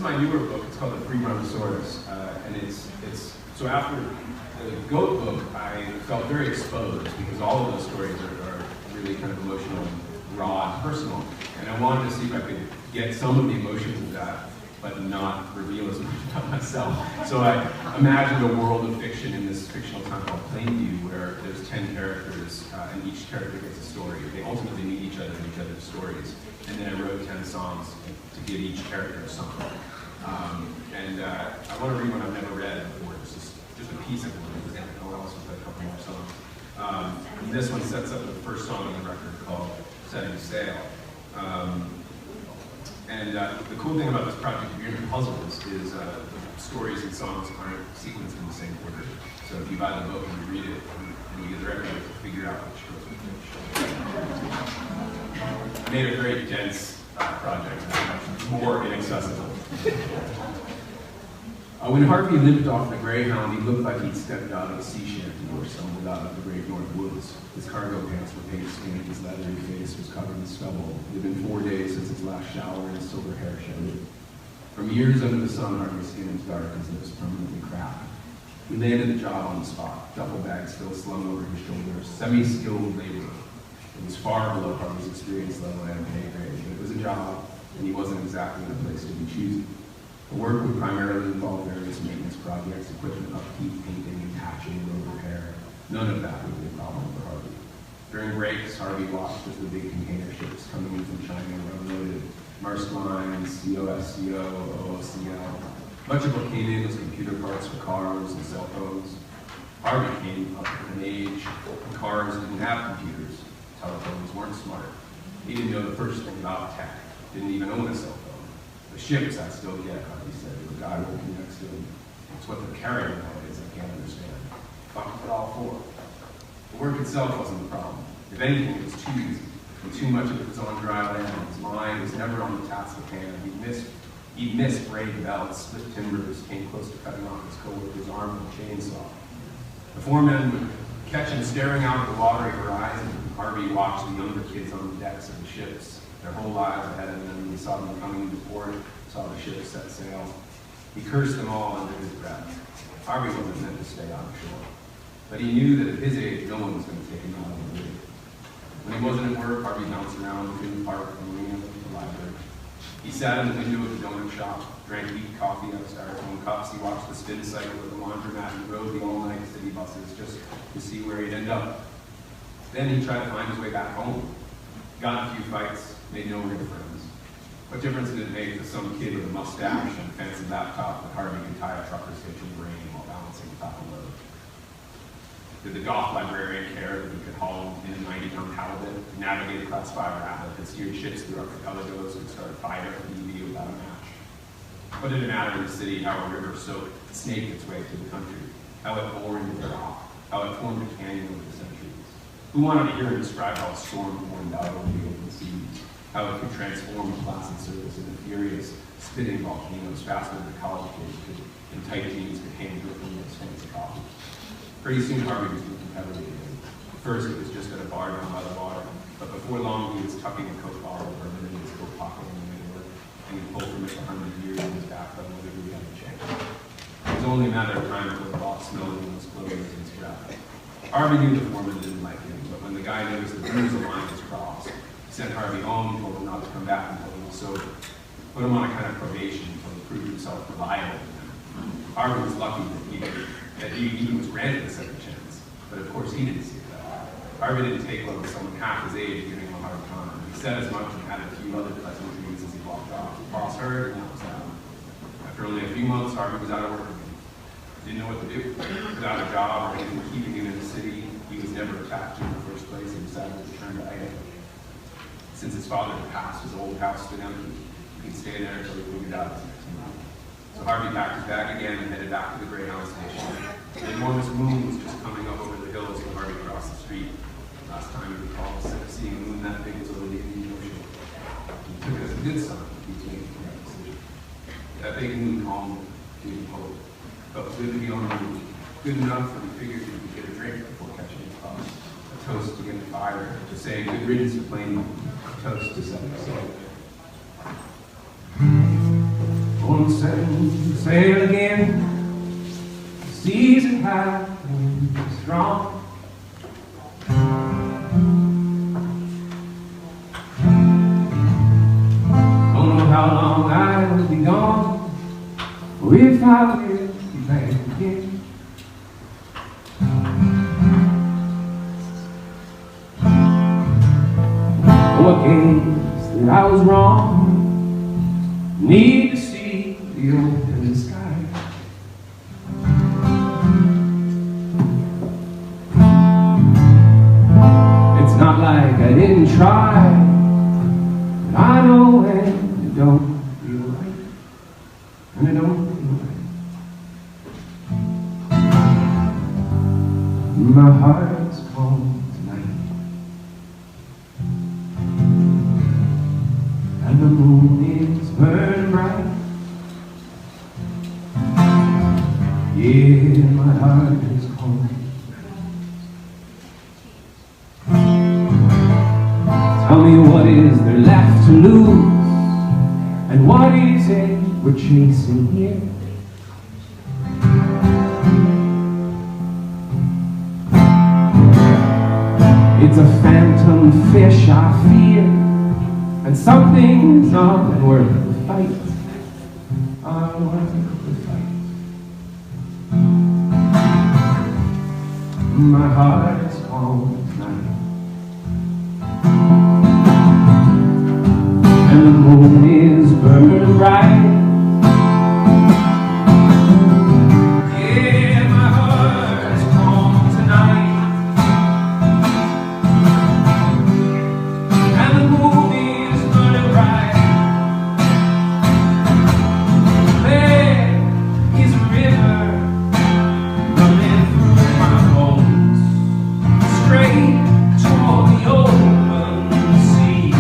is my newer book. It's called The Free Brontosaurus, and it's so after the goat book, I felt very exposed because all of those stories are really kind of emotional, and raw, and personal, and I wanted to see if I could get some of the emotions of that, but not reveal as much about myself. So I imagined a world of fiction in this fictional town called Plainview, where there's 10 characters, and each character gets a story. They ultimately meet each other in each other's stories. And then I wrote 10 songs to give each character a song. I want to read one I've never read before. It's just a piece of one. I'll also play a couple more songs. And this one sets up the first song on the record called Setting Sail. The cool thing about this project, if you're into puzzles, is the stories and songs aren't sequenced in the same order. So if you buy the book and you read it, and you get the record, you can figure out which goes with which. I made a very dense project, more inaccessible. When Harvey limped off the Greyhound, he looked like he'd stepped out of a sea shanty or stumbled out of the great north woods. His cargo pants were paint-stained, his leathery face was covered in stubble. It had been 4 days since his last shower, and his silver hair showed. From years under the sun, Harvey's skin was dark, his lips permanently cracked. He landed the job on the spot, duffel bag still slung over his shoulders, semi-skilled labor. It was far below Harvey's experience level and pay grade, but it was a job, and he wasn't exactly in a place to be choosy. The work would primarily involve various maintenance projects, equipment upkeep, painting, and patching, road repair. None of that would be a problem for Harvey. During breaks, Harvey watched as the big container ships coming in from China were unloaded. Maersk Lines, COSCO, OOCL. Much of what came in was computer parts for cars and cell phones. Harvey came up with an age when cars didn't have computers. Telephones weren't smart. He didn't know the first thing about tech. Didn't even own a cell phone. The ships I still get, Harvey said. The guy working next to him. It's what they're carrying nowadays I can't understand. Fuck it all for. The work itself wasn't the problem. If anything, it was too easy. And too much of it was on dry land. His mind was never on the task at hand. He'd missed frayed belts, split timbers, came close to cutting off his coworker's arm with a chainsaw. The foreman would catch him staring out at the watery horizon. Harvey watched the younger kids on the decks of the ships. Their whole lives ahead of them. He saw them coming into port, saw the ship set sail. He cursed them all under his breath. Harvey wasn't meant to stay on shore. But he knew that at his age, no one was going to take him out of the rig. When he wasn't at work, Harvey bounced around between the park and the marina and the library. He sat in the window of the donut shop, drank weak coffee out of styrofoam cups. He watched the spin cycle of the laundromat and rode the all-night city buses just to see where he'd end up. Then he tried to find his way back home. Got in a few fights, made no real friends. What difference did it make to some kid with a mustache and a fancy laptop that Harvey could tie a trucker's hitch in the rain while balancing atop a load? Did the golf librarian care that he could haul in a 90-ton halibut, navigate a Class 5 rapid, that steered ships through archipelagos, and start a fire at the EV without a match? What did it matter in the city how a river soaked, snaked its way through the country, how it bore into the rock, how it formed a canyon over the centuries? Who wanted to hear him describe how a storm formed out over the open seas, how it could transform a placid surface into furious, spitting volcanoes faster than a college kid could, and tight jeans could hang dripping with fancy coffee? Pretty soon, Harvey was looking heavily again. First, it was just at a bar down by the water, but before long, he was tucking a Coke bottle over in his coat pocket on the way to work, and he pulled from it 100 years in his bathtub whenever he had a chance. It was only a matter of time before the boss smelled him and was clothes in his breath. Harvey knew the foreman didn't like him, but when the guy noticed the bruise line was crossed, he sent Harvey home and told him not to come back until he was sober. Put him on a kind of probation until he proved himself reliable to them. Harvey was lucky that he even was granted a second chance, but of course he didn't see it that way. Harvey didn't take well with someone half his age giving him a hard time. He said as much and had a few other pleasantries as he walked off. The boss heard, and that was that. After only a few months, Harvey was out of work again. Didn't know what to do. Without a job or anything keeping him in the city, he was never attached to in the first place. He decided to return to Idaho. Since his father had passed, his old house stood empty. He could stay there until he figured out his next move. So Harvey packed his bag again and headed back to the Greyhound station. The enormous moon was just coming up over the hills when Harvey crossed the street. Last time he recalled seeing a moon that big was over the Indian Ocean. He took it as a good sign that he was making the right decision. That big moon calmed him, gave him hope. Felt good to be on the move. Good enough that he figured he could get a drink before catching his bus. A toast to getting fired, to say good riddance to Plainview. A toast to setting sail. on, sail again. The seas are high and strong. Don't know how long I will be gone, or if I will be back again. Oh, I guess that I was wrong. Need to see the open sky. It's not like I didn't try, but I know when it don't feel right, and it don't feel right. My heart's calm tonight, and the moon is burning bright. Yeah, my heart is calm. Tell me, what is there left to lose, and what is it we're chasing here? It's a phantom fish I fear, and something's not worth the fight. I'm worth the fight. My heart is calm tonight, and the moon is burning bright. Yeah, my heart is calm tonight, and the moon is burning bright. There is a river running through my bones, straight toward the open sea.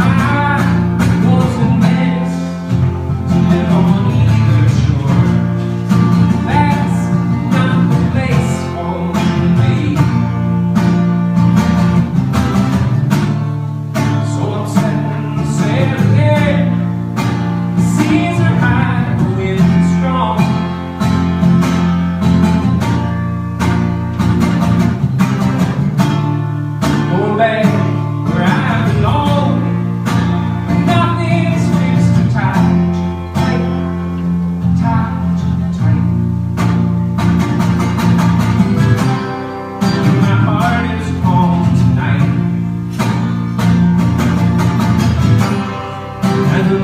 I wasn't meant to live on either shore. That's not the place for me. So I'm setting sail again. The seas are high, the wind is strong. Going back where I belong. Nothing's fixed or tight, tight, tight, tight. My heart is calm tonight, and the